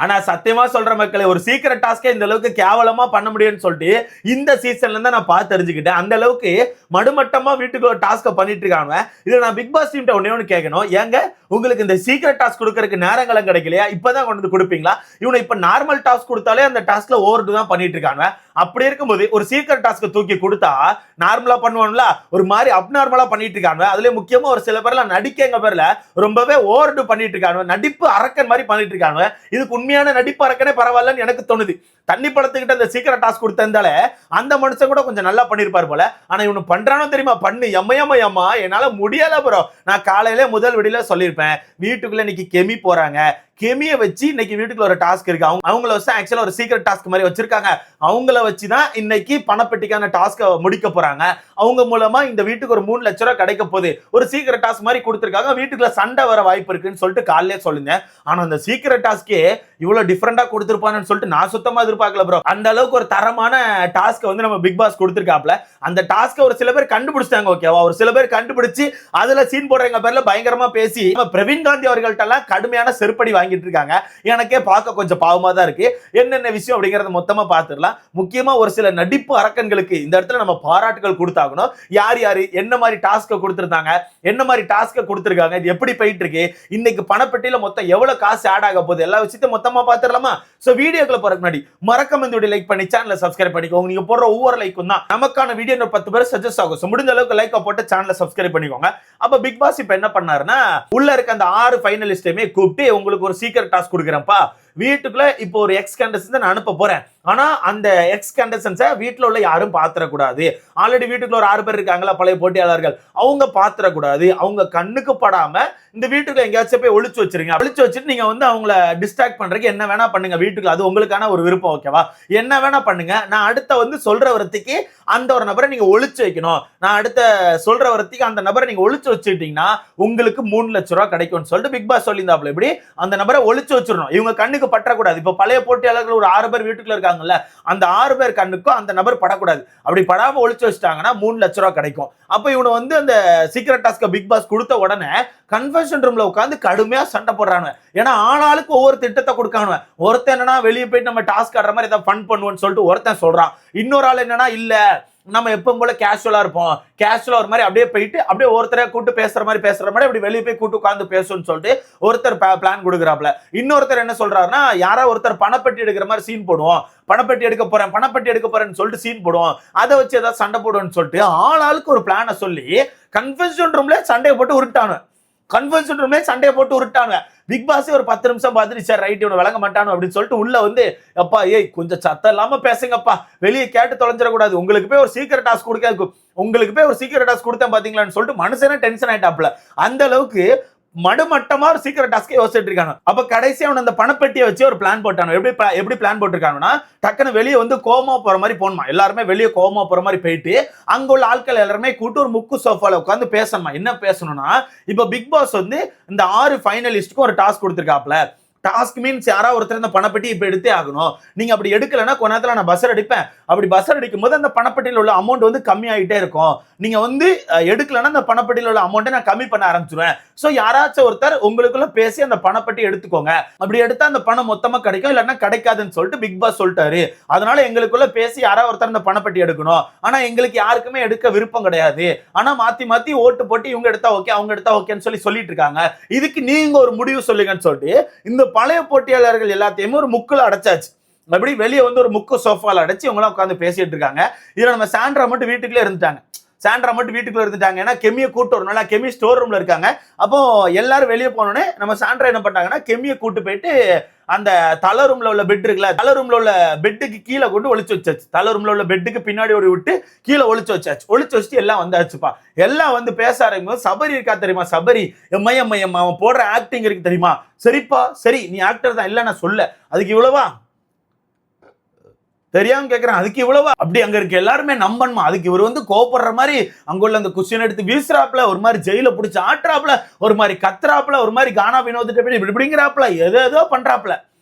ஆனா சத்தியமா சொல்ற மக்களே, ஒரு சீக்கிரம் டாஸ்கே இந்த அளவுக்கு கேவலமா பண்ண முடியும்னு சொல்லிட்டு இந்த சீசன்ல இருந்தா நான் பார்த்து தெரிஞ்சுக்கிட்டேன். அந்த அளவுக்கு மடுமட்டமா வீட்டுக்கு ஒரு டாஸ்க பண்ணிட்டு இருக்காங்க. இதுல நான் பிக் பாஸ் டீம்ட்ட ஒண்ணே ஒண்ணு கேட்கணும். ஏங்க உங்களுக்கு இந்த சீக்கிரம் டாஸ்க் கொடுக்கறதுக்கு நேரங்களும் கிடைக்கலையா? இப்பதான் கொண்டு வந்து கொடுப்பீங்களா? இவனை இப்ப நார்மல் டாஸ்க் கொடுத்தாலே அந்த டாஸ்க்ல ஓவர்டு தான் பண்ணிட்டு இருக்காங்க. அப்படி இருக்கும்போது ஒரு சீக்கிரம் டாஸ்க் தூக்கி கொடுத்தா நார்மலா பண்ணுவான்ல, ஒரு மாதிரி அப்நார்மலா பண்ணிட்டு இருக்காங்க. அதுல முக்கியமா ஒரு சில பேர்லாம் நடிக்கங்க பேர்ல ரொம்பவே ஓவர்டு பண்ணிட்டு இருக்காங்க. நடிப்பு அரக்கன் மாதிரி பண்ணிட்டு இருக்காங்க. இதுக்கு உண்மையான நடிப்பு அரக்கனே பரவாயில்லன்னு எனக்கு தோணுது. தண்ணி படத்துக்கிட்ட அந்த சீக்கிரம் டாஸ்க் கொடுத்திருந்தாலே அந்த மனுஷன் கூட கொஞ்சம் நல்லா பண்ணிருப்பாரு போல. ஆனா இவனு பண்றானோ தெரியுமா? பண்ணு எம்மையம்மா என்னால முடியல ப்ரோ. நான் காலையில முதல் விடியில சொல்லியிருப்பேன், வீட்டுக்குள்ள இன்னைக்கு கெமி போறாங்க. கெமியை வச்சு இன்னைக்கு வீட்டுக்குள்ள ஒரு டாஸ்க் இருக்கு. அவங்கள வச்சு ஆக்சுவலா ஒரு சீக்கிரம் டாஸ்க் மாதிரி வச்சிருக்காங்க. அவங்கள வச்சுதான் இன்னைக்கு பணப்பெட்டிக்கான டாஸ்க முடிக்க போறாங்க. அவங்க மூலமா இந்த வீட்டுக்கு ஒரு 3 லட்சம் ரூபாய் கிடைக்க போகுது. ஒரு சீக்கிரம் டாஸ்க் மாதிரி கொடுத்திருக்காங்க. வீட்டுக்குள்ள சண்டை வர வாய்ப்பு இருக்குன்னு சொல்லிட்டு காலையிலே சொல்லுங்க. ஆனா அந்த சீக்கிரம் டாஸ்கே இவ்வளவு டிஃபரெண்டா கொடுத்திருப்பான்னு சொல்லிட்டு நான் சுத்தமா எதிர்பார்க்கல ப்ரோ. அந்த அளவுக்கு ஒரு தரமான டாஸ்க் வந்து நம்ம பிக் பாஸ் கொடுத்திருக்காப்ல. அந்த டாஸ்க ஒரு சில பேர் கண்டுபிடிச்சாங்க. ஓகேவா? ஒரு சில பேர் கண்டுபிடிச்சு அதுல சீன் போடுறவங்க பேர்ல பயங்கரமா பேசி பிரவீன் காந்தி அவர்கள்ட்ட எல்லாம் கடுமையான செருப்படி வாங்கிட்டு இருக்காங்க. எனக்கே பார்க்க கொஞ்சம் பாவமா தான் இருக்கு. என்னென்ன விஷயம் அப்படிங்கறத மொத்தமா பார்த்துடலாம். முக்கியமா ஒரு சில நடிப்பு அரக்கன்களுக்கு இந்த இடத்துல நம்ம பாராட்டுகள் கொடுத்தாகணும். யார் யாரு என்ன மாதிரி டாஸ்க கொடுத்திருந்தாங்க, என்ன மாதிரி டாஸ்க கொடுத்திருக்காங்க, இது எப்படி போயிட்டு இருக்கு, இன்னைக்கு பணப்பெட்டியில மொத்தம் எவ்வளவு காசு ஆட் ஆக போகுது, எல்லா விஷயத்தையும் மொத்தமா பார்த்துடலாமா? சோ வீடியோக்குள்ள போறதுக்கு முன்னாடி மறக்காம இந்த வீடியோ லைக் பண்ணி சேனலை சப்ஸ்கிரைப் பண்ணிக்கோங்க. நீங்க போடுற ஒவ்வொரு லைக்கும் தான் நமக்கான வீடியோ 10 பேர் சஜஸ்ட் ஆகும். சோ முடிஞ்ச அளவுக்கு லைக் போட்டு சேனலை சப்ஸ்கிரைப் பண்ணிக்கோங்க. அப்ப பிக் பாஸ் இப்ப என்ன பண்ணாருன்னா, உள்ள இருக்க அந்த 6 ஃபைனலிஸ்டையுமே கூப்பிட்டு உங்களுக்கு ஒரு சீக்கிரம் டாஸ்க் கொடுக்குறேன்ப்பா, வீட்டுக்குள்ள இப்போ ஒரு எக்ஸ் கண்டஸ்டன்ட் நான் அனுப்ப போறேன். ஆனா அந்த எக்ஸ் கண்டஸ்டன்ஸை வீட்டுல உள்ள யாரும் பாத்திரக்கூடாது. ஆல்ரெடி வீட்டுக்குள்ள ஒரு 6 பேர் இருக்காங்களா பழைய போட்டியாளர்கள், அவங்க பாத்திரக்கூடாது. அவங்க கண்ணுக்கு படாம இந்த வீட்டுக்குள்ள எங்கேயாச்சும் போய் ஒளிச்சு வச்சிருங்க. ஒளிச்சு வச்சுட்டு நீங்க வந்து அவங்கள டிஸ்ட்ராக்ட் பண்றதுக்கு என்ன வேணா பண்ணுங்க வீட்டுக்குள்ள. அது உங்களுக்கான ஒரு விருப்பம். ஓகேவா? என்ன வேணா பண்ணுங்க. நான் அடுத்த வந்து சொல்ற வரத்துக்கு அந்த ஒரு நபரை நீங்க ஒளிச்சு வைக்கணும். நான் அடுத்த சொல்ற வரத்துக்கு அந்த நபரை நீங்க ஒளிச்சு வச்சுட்டீங்கன்னா உங்களுக்கு 3 லட்சம் ரூபாய் கிடைக்கும்னு சொல்லிட்டு பிக் பாஸ் சொல்லியிருந்தாப்ல. இப்படி அந்த நபரை ஒளிச்சு வச்சிடணும். இவங்க கண்ணுக்கு பற்றக்கூடாது. இப்ப பழைய போட்டியாளர்கள் ஒரு 6 பேர் வீட்டுக்குள்ள இருக்காங்கல்ல, அந்த 6 பேர் கண்ணுக்கும் அந்த நபர் படக்கூடாது. அப்படி படாம ஒளிச்சு வச்சிட்டாங்கன்னா 3 லட்சம் ரூபாய் கிடைக்கும். அப்ப இவனை வந்து அந்த சீக்கிரம் டாஸ்க் பிக் பாஸ் கொடுத்த உடனே கன்வென்ஷன் ரூம்ல உட்காந்து கடுமையா சண்டை போடுறாங்க. ஏன்னா ஆளாளுக்கு ஒவ்வொரு திட்டத்தை கொடுக்காங்க. ஒருத்தன் என்னன்னா வெளியே போயிட்டு நம்ம டாஸ்க் ஆடுற மாதிரி ஏதாவது ஃபன் பண்ணுவோம்னு சொல்லிட்டு ஒருத்தன் சொல்றான். இன்னொரு ஆள் என்னன்னா இல்ல நம்ம எப்பவும் போல கேஷுவலா இருப்போம், கேஷுவலா ஒரு மாதிரி அப்படியே போயிட்டு அப்படியே ஒருத்தரை கூட்டு பேசுற மாதிரி அப்படி வெளியே போய் கூட்டு உட்காந்து பேசுன்னு சொல்லிட்டு ஒருத்தர் பிளான் கொடுக்குறாப்ல. இன்னொருத்தர் என்ன சொல்றாருன்னா, யாரா ஒருத்தர் பணப்பெட்டி எடுக்கிற மாதிரி சீன் போடுவோம், பணப்பெட்டி எடுக்க போறேன்னு சொல்லிட்டு சீன் போடுவோம், அதை வச்சு ஏதாவது சண்டை போடுவோம்னு சொல்லிட்டு ஆளாளுக்கு ஒரு பிளானை சொல்லி கன்வென்ஷன் ரூம்ல சண்டையை போட்டு உருட்டானு. கன்வென்ஷன் ரூம்ல சண்டையை போட்டு உருட்டாங்க. பிக் பாஸ் ஒரு 10 நிமிஷம் பார்த்துட்டு சார் ரைட் இவனை விளங்க மாட்டானு அப்படின்னு சொல்லிட்டு உள்ள வந்து அப்பா ஏய் கொஞ்சம் சத்தம் இல்லாம பேசுங்கப்பா, வெளியே கேட்டு தொலைஞ்சிடக்கூடாது, உங்களுக்கு போய் ஒரு சீக்கிரம் டாஸ்க் கொடுக்க, உங்களுக்கு போய் ஒரு சீக்கிரம் டாஸ்க் கொடுத்தேன் பாத்தீங்களான்னு சொல்லிட்டு மனுஷனே டென்ஷன் ஆயிட்டாப்ல. அந்த அளவுக்கு மடுமட்டமா ஒரு சீக்கிரம் டாஸ்க் யோசிச்சுட்டு இருக்காங்க. அப்ப கடைசியா அவன் அந்த பணப்பெட்டியை வச்சு ஒரு பிளான் போட்டானோ. எப்படி பிளான் போட்டிருக்காங்கன்னா, டக்குன்னு வெளியே வந்து கோமா போற மாதிரி போகணுமா, எல்லாருமே வெளியே கோமா போற மாதிரி போயிட்டு அங்க உள்ள ஆட்கள் எல்லாருமே கூட்டு ஒரு முக்கு சோஃபால உட்காந்து பேசணுமா. என்ன பேசணும்னா, இப்ப பிக் பாஸ் வந்து இந்த 6 ஃபைனலிஸ்டுக்கும் ஒரு டாஸ்க் கொடுத்திருக்காப்ல. டாஸ்க் மீன்ஸ் யாரா ஒருத்தர் இந்த பணப்பெட்டி இப்ப எடுத்தே ஆகணும். நீங்க அப்படி எடுக்கலன்னா கொஞ்ச நேரத்துல நான் பஸ்ஸர் அடிப்பேன். அப்படி பஸ்ஸர் அடிக்கும் போது அந்த பணப்பெட்டியில் உள்ள அமௌண்ட் வந்து கம்மி ஆகிட்டே இருக்கும். நீங்க வந்து எடுக்கலன்னா அந்த பணப்பெட்டியில் உள்ள அமௌண்ட்டை நான் கம்மி பண்ண ஆரம்பிச்சிருவேன். சோ யாராச்சும் ஒருத்தர் உங்களுக்குள்ள பேசி அந்த பணப்பெட்டி எடுத்துக்கோங்க. அப்படி எடுத்தா அந்த பணம் மொத்தமா கிடைக்கும், இல்லைன்னா கிடைக்காதுன்னு சொல்லிட்டு பிக் பாஸ் சொல்லிட்டாரு. அதனால எங்களுக்குள்ள பேசி யாரா ஒருத்தர் அந்த பணப்பெட்டி எடுக்கணும். ஆனா எங்களுக்கு யாருக்குமே எடுக்க விருப்பம் கிடையாது. ஆனா மாத்தி ஓட்டு போட்டு இவங்க எடுத்தா ஓகே அவங்க எடுத்தா ஓகேன்னு சொல்லிட்டு இருக்காங்க. இதுக்கு நீங்க ஒரு முடிவு சொல்லுங்கன்னு சொல்லிட்டு இந்த பழைய போட்டியாளர்கள் எல்லாத்தையுமே ஒரு முக்குல அடைச்சாச்சு. அப்படி வெளியே வந்து ஒரு முக்கு சோஃபால அடைச்சு இவங்களாம் உட்காந்து பேசிட்டு இருக்காங்க. இதுல நம்ம சாண்ட்ரா மட்டும் வீட்டுக்குள்ளே இருந்துட்டாங்க. ஏன்னா கெமியை கூட்டு வரணும்ல, கெமி ஸ்டோர் ரூம்ல இருக்காங்க. அப்போ எல்லாரும் வெளியே போனோடனே நம்ம சாண்ட்ரா என்ன பண்ணாங்கன்னா, கெமியை கூட்டு போயிட்டு அந்த தலை ரூம்ல உள்ள பெட் இருக்குல்ல, தலை ரூம்ல உள்ள பெட்டுக்கு கீழே கொண்டு ஒளிச்சு வச்சாச்சு. தலை ரூம்ல உள்ள பெட்டுக்கு பின்னாடி ஓடி விட்டு கீழே ஒளிச்சு வச்சுட்டு எல்லாம் வந்தாச்சுப்பா. எல்லாம் வந்து பேச ஆரம்பிக்கும். சபரி இருக்கா தெரியுமா, சபரி எம்மையம் அவன் போடுற ஆக்டிங் இருக்கு தெரியுமா, சரிப்பா சரி நீ ஆக்டர் தான், இல்ல நான் சொல்ல அதுக்கு இவ்வளவா தெரியாம கேட்கிறேன், அதுக்கு இவ்வளவா, அப்படி அங்க இருக்க எல்லாருமே நம்பணுமா, அதுக்கு இவர் வந்து கோபப்படுற மாதிரி அங்க உள்ள அந்த குஷன் எடுத்து வீசுறாப்ல, ஒரு மாதிரி ஜெயில பிடிச்சி ஆட்டுறாப்ல, ஒரு மாதிரி கத்துறாப்ல, ஒரு மாதிரி கானா வினோதிட்ட இப்படிங்கிறாப்ல, ஏதோ பண்றாப்ல,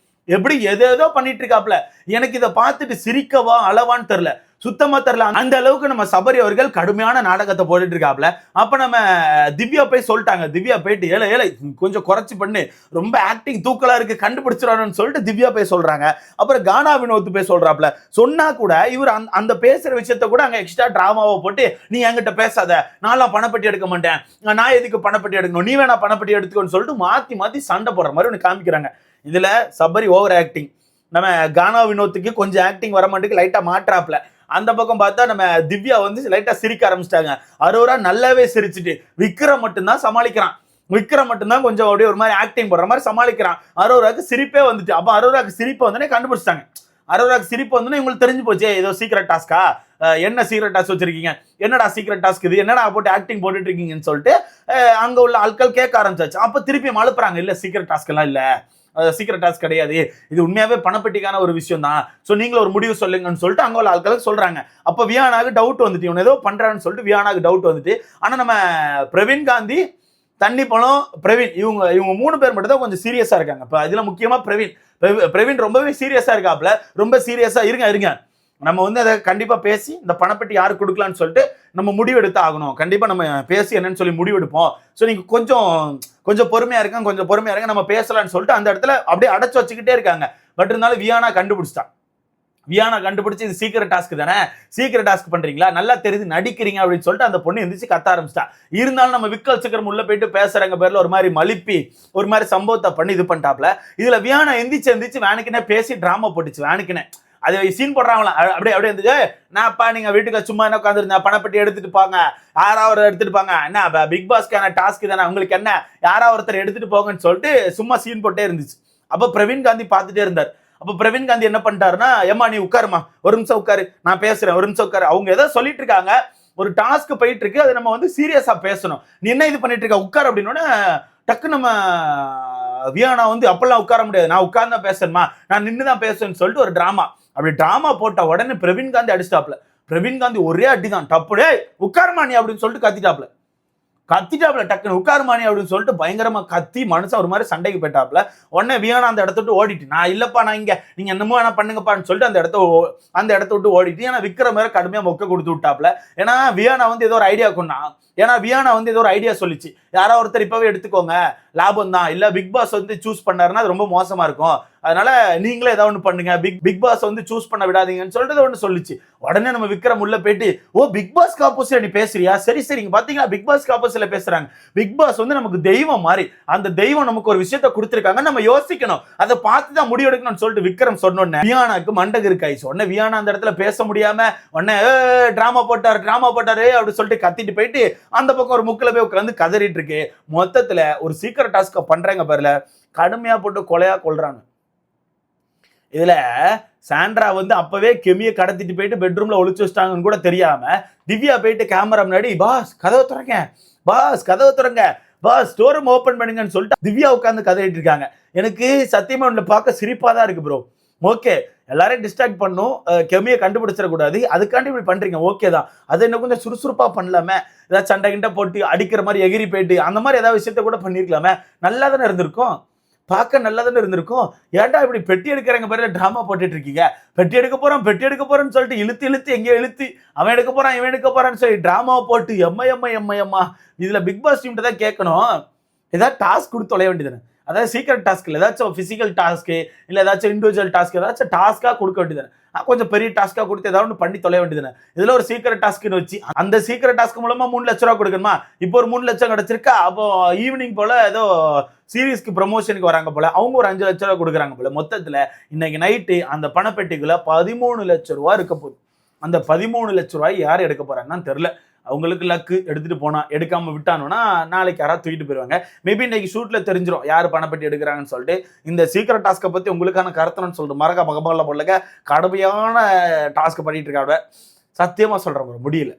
எப்படி ஏதோ பண்ணிட்டு இருக்காப்ல. எனக்கு இதை பார்த்துட்டு சிரிக்கவா அளவான்னு தெரியல. சுத்தமா தெரியல. அந்த அளவுக்கு நம்ம சபரி அவர்கள் கடுமையான நாடகத்தை போட்டுட்டு இருக்காப்ல. அப்ப நம்ம திவ்யா போய் சொல்லிட்டாங்க. திவ்யா போயிட்டு ஏழை ஏழை கொஞ்சம் குறைச்சி பண்ணு, ரொம்ப ஆக்டிங் தூக்கலா இருக்கு, கண்டுபிடிச்சிடணும்னு சொல்லிட்டு திவ்யா போய் சொல்றாங்க. அப்புறம் கானா வினோத் போய் சொல்றாப்ல. சொன்னா கூட இவர் அந்த பேசுற விஷயத்த கூட அங்க எக்ஸ்ட்ரா டிராமாவை போட்டு, நீ என்கிட்ட பேசாத, நான்லாம் பணப்பட்டி எடுக்க மாட்டேன், நான் எதுக்கு பணப்பட்டி எடுக்கணும், நீ வேணா பணப்பட்டி எடுத்துக்கோன்னு சொல்லிட்டு மாத்தி மாத்தி சண்டை போடுற மாதிரி ஒன்று காமிக்கிறாங்க. இதுல சபரி ஓவர் ஆக்டிங், நம்ம கானா வினோத்துக்கு கொஞ்சம் ஆக்டிங் வர மாட்டேங்குது, லைட்டா மாற்றாப்ல. அந்த பக்கம் பார்த்தா நம்ம திவ்யா வந்து லைட்டா சிரிக்க ஆரம்பிச்சிட்டாங்க. அரோரா நல்லாவே சிரிச்சுட்டு, விக்ரம் மட்டும்தான் சமாளிக்கிறான். விக்ரம் மட்டும்தான் கொஞ்சம் அப்படியே ஒரு மாதிரி ஆக்டிங் போடுற மாதிரி சமாளிக்கிறான். அரோராக்கு சிரிப்பே வந்துட்டு. அப்ப அரோராக்கு சிரிப்பை வந்து கண்டுபிடிச்சிட்டாங்க. அரோராக்கு சிரிப்பு வந்து உங்களுக்கு தெரிஞ்சு போச்சு, ஏதோ சீக்ரெட் டாஸ்கா, என்ன சீக்ரெட் டாஸ்க் வச்சிருக்கீங்க, என்னடா சீக்ரெட் டாஸ்க் இது, என்னடா போட்டு ஆக்டிங் போட்டுட்டு இருக்கீங்கன்னு சொல்லிட்டு அங்க உள்ள ஆட்கள் கேட்க ஆரம்பிச்சாச்சு. அப்ப திருப்பி அழுப்புறாங்க, இல்ல சீக்ரெட் டாஸ்க் எல்லாம் இல்ல, சீக்ரெட் டாஸ்க் கிடையாது, இது உண்மையாவே பணப்பெட்டிக்கான ஒரு விஷயம் தான், சோ நீங்களும் ஒரு முடிவு சொல்லுங்கன்னு சொல்லிட்டு அங்க உள்ள ஆட்களுக்கு சொல்றாங்க. அப்ப வியானாக்கு டவுட் வந்துட்டு, இவன் ஏதோ பண்றான்னு சொல்லிட்டு வியானாக்கு டவுட் வந்துட்டு. ஆனா நம்ம பிரவீன் காந்தி, தண்ணி பழம், பிரவீன், இவங்க 3 பேர் மட்டும் தான் கொஞ்சம் சீரியஸா இருக்காங்க. இப்ப இதுல முக்கியமா பிரவீன் ரொம்பவே சீரியஸா இருக்காப்ல. ரொம்ப சீரியஸா இருங்க நம்ம வந்து அதை கண்டிப்பா பேசி இந்த பணப்பெட்டி யாருக்கு கொடுக்கலாம்னு சொல்லிட்டு நம்ம முடிவெடுத்து ஆகணும். கண்டிப்பா நம்ம பேசி என்னன்னு சொல்லி முடிவெடுப்போம். ஸோ நீங்க கொஞ்சம் பொறுமையா இருங்க, நம்ம பேசலாம்னு சொல்லிட்டு அந்த இடத்துல அப்படியே அடைச்சு வச்சுக்கிட்டே இருக்காங்க. பட் இருந்தாலும் வியானா கண்டுபிடிச்சு இது சீக்கிரம் டாஸ்க் தானே, சீக்கிரம் டாஸ்க் பண்றீங்களா, நல்லா தெரிஞ்சு நடிக்கிறீங்க அப்படின்னு சொல்லிட்டு அந்த பொண்ணு எந்திரிச்சு கத்த ஆரம்பிச்சிட்டா. இருந்தாலும் நம்ம விக்கல் சக்கரம் உள்ள போயிட்டு பேசுறங்க பேர்ல ஒரு மாதிரி மலிப்பி ஒரு மாதிரி சம்பவத்தை பண்ணி இது பண்ணிட்டாப்ல. இதுல வியானா எந்திரிச்சு வேணுக்குனே பேசி டிராமா போட்டுச்சு. வேணுக்குனே அது சீன் போடுறாங்களாம். அப்படியே இருந்துச்சு, நான் அப்பா நீங்க வீட்டுக்கு சும்மா என்ன உட்காந்துருந்தேன், பணப்பட்டி எடுத்துட்டு போங்க, யாராவது எடுத்துட்டு போங்க, என்ன பிக் பாஸ்க்கான டாஸ்க் தானே, உங்களுக்கு என்ன, யாராவது ஒருத்தர் எடுத்துட்டு போங்கன்னு சொல்லிட்டு சும்மா சீன் போட்டே இருந்துச்சு. அப்ப பிரவீன் காந்தி பார்த்துட்டே இருந்தார். அப்ப பிரவீன் காந்தி என்ன பண்ணிட்டாருன்னா, ஏமா நீ உட்காருமா, ஒரு நிமிஷம் உட்காரு, நான் பேசுறேன், ஒரு நிமிஷம் உட்காரு. அவங்க ஏதோ சொல்லிட்டு இருக்காங்க, ஒரு டாஸ்க் போயிட்டு இருக்கு, அதை நம்ம வந்து சீரியஸா பேசணும், நீ என்ன இது பண்ணிட்டு இருக்க, உட்கார் அப்படின்னு. டக்கு நம்ம வியானா வந்து அப்பெல்லாம் உட்கார முடியாது, நான் உட்கார்ந்து பேசணுமா, நான் நின்றுதான் பேசுவேன்னு சொல்லிட்டு ஒரு டிராமா. அப்படி டிராமா போட்ட உடனே பிரவீன் காந்தி அடிச்சிட்டாப்ல. பிரவீன் காந்தி ஒரே அடிதான், டப்புடே உட்காருமா நீ அப்படின்னு சொல்லிட்டு கத்திட்டாப்ல. டக்குன்னு உட்காருமானி அப்படின்னு சொல்லிட்டு பயங்கரமா கத்தி மனுஷன் ஒரு மாதிரி சண்டைக்கு போயிட்டாப்ல. உடனே வியானா அந்த இடத்த விட்டு ஓடிட்டு, நான் இல்லப்பா நான் இங்க, நீங்க என்னமோ வேணா பண்ணுங்கப்பான்னு சொல்லிட்டு அந்த இடத்த விட்டு ஓடிட்டு. ஏன்னா விக்ரம் வேற கடுமையா மொக்க கொடுத்து விட்டாப்ல. ஏன்னா வியானா வந்து ஏதோ ஒரு ஐடியா சொல்லிச்சு, யாரோ ஒருத்தர் இப்பவே எடுத்துக்கோங்க, லாபம் தான், இல்ல பிக் பாஸ் வந்து சூஸ் பண்ணாருன்னா அது ரொம்ப மோசமா இருக்கும், அதனால நீங்களே ஏதாவது ஒன்று பண்ணுங்க, பிக் பாஸ் வந்து சூஸ் பண்ண விடாதீங்கன்னு சொல்லிட்டு ஒன்று சொல்லிச்சு. உடனே நம்ம விக்ரம் உள்ள போயிட்டு, ஓ பிக் பாஸ் ஆப்போசிட் நீ பேசுறியா, சரி நீங்க பாத்தீங்களா பிக் பாஸ் ஆப்போசிட்ல பேசுறாங்க, பிக் பாஸ் வந்து நமக்கு தெய்வம் மாதிரி, அந்த தெய்வம் நமக்கு ஒரு விஷயத்தை கொடுத்துருக்காங்க, நம்ம யோசிக்கணும், அதை பார்த்து தான் முடிவெடுக்கணும்னு சொல்லிட்டு விக்ரம் சொன்னோன்னே வியானாக்கு மண்டகு இருக்காயிச்சு. உடனே வியானா அந்த இடத்துல பேச முடியாம உடனே டிராமா போட்டாரு அப்படின்னு சொல்லிட்டு கத்திட்டு போயிட்டு அந்த பக்கம் ஒரு முக்கில போய் உட்காந்து கதறிட்டு இருக்கு. மொத்தத்துல ஒரு சீக்கிரம் டாஸ்க் பண்றாங்க பாருல, கடுமையா போட்டு கொலையா கொள்றாங்க. இதுல சாண்ட்ரா வந்து அப்பவே கெமியை கடத்திட்டு போயிட்டு பெட்ரூம்ல ஒளிச்சு வச்சிட்டாங்கன்னு கூட தெரியாம திவ்யா போயிட்டு கேமரா முன்னாடி, பாஸ் கதவை திறங்க, பாஸ் ஸ்டோர் ரூம் ஓபன் பண்ணுங்கன்னு சொல்லிட்டு திவ்யா உட்காந்து கதறிட்டு இருக்காங்க. எனக்கு சத்தியமா உள்ள பார்க்க சிரிப்பா தான் இருக்கு ப்ரோ. ஓகே, எல்லாரையும் டிஸ்ட்ராக்ட் பண்ணும், கெமியை கண்டுபிடிச்சிடக்கூடாது, அதுக்காண்டி இப்படி பண்றீங்க, ஓகே தான். அது என்ன கொஞ்சம் சுறுசுறுப்பா பண்ணலாமே, ஏதாவது சண்டை கிட்ட போட்டு அடிக்கிற மாதிரி எகிரி போயிட்டு அந்த மாதிரி ஏதாவது விஷயத்த கூட பண்ணிருக்கலாமே, நல்லா தானே இருந்திருக்கும், பார்க்க நல்லா தானே இருந்திருக்கும். ஏன்டா இப்படி பெட்டி எடுக்கிறவங்க பேர்ல டிராமா போட்டுட்டு இருக்கீங்க, பெட்டி எடுக்க போறோம்னு சொல்லிட்டு இழுத்து எங்கேயோ இழுத்து அவன் எடுக்க போறான்னு சொல்லி டிராமாவை போட்டு எம்மா. இதுல பிக் பாஸ் டீம் தான் கேட்கணும், ஏதாவது டாஸ்க் கொடுத்து தொலைய வேண்டியது, அதாவது சீக்கிரம் டாஸ்க் இல்லை, ஏதாச்சும் பிசிக்கல் டாஸ்க்கு இல்லை ஏதாச்சும் இண்டிவிஜுவல் டாஸ்க், ஏதாச்சும் டாஸ்க்காக கொடுக்க வேண்டியது, கொஞ்சம் பெரிய டாஸ்க்காக கொடுத்து ஏதாவது ஒன்று பண்ணி தொலைய வேண்டியது. இதுல ஒரு சீக்கிரம் டாஸ்க்னு வச்சு அந்த சீக்கிரம் டாஸ்க் மூலமா 3 லட்ச ரூபா கொடுக்கணுமா, இப்போ ஒரு 3 லட்சம் கிடைச்சிருக்கா, அப்போ ஈவினிங் போல ஏதோ சீரீஸ்க்கு ப்ரமோஷனுக்கு வராங்க போல, அவங்க ஒரு 5 லட்ச ரூபா கொடுக்குறாங்க போல. மொத்தத்துல இன்னைக்கு நைட்டு அந்த பணப்பெட்டிக்குள்ள 13 லட்சம் ரூபா இருக்க போகுது. அந்த 13 லட்சம் ரூபாய் யார் எடுக்க போறாங்கன்னு தெரியல. அவங்களுக்கு லக்கு, எடுத்துட்டு போனா, எடுக்காம விட்டானோன்னா நாளைக்கு யாராவது தூக்கிட்டு போயிருவாங்க. மேபி இன்னைக்கு ஷூட்ல தெரிஞ்சிடும் யார் பணப்பட்டி எடுக்கிறாங்கன்னு சொல்லிட்டு. இந்த சீக்கிரம் டாஸ்க்கை பத்தி உங்களுக்கான கருத்துன்னு சொல்லிட்டு மகமல்ல போடலங்க, கடுமையான டாஸ்க் பண்ணிட்டு இருக்காங்க. சத்தியமா சொல்றேன், முடியல.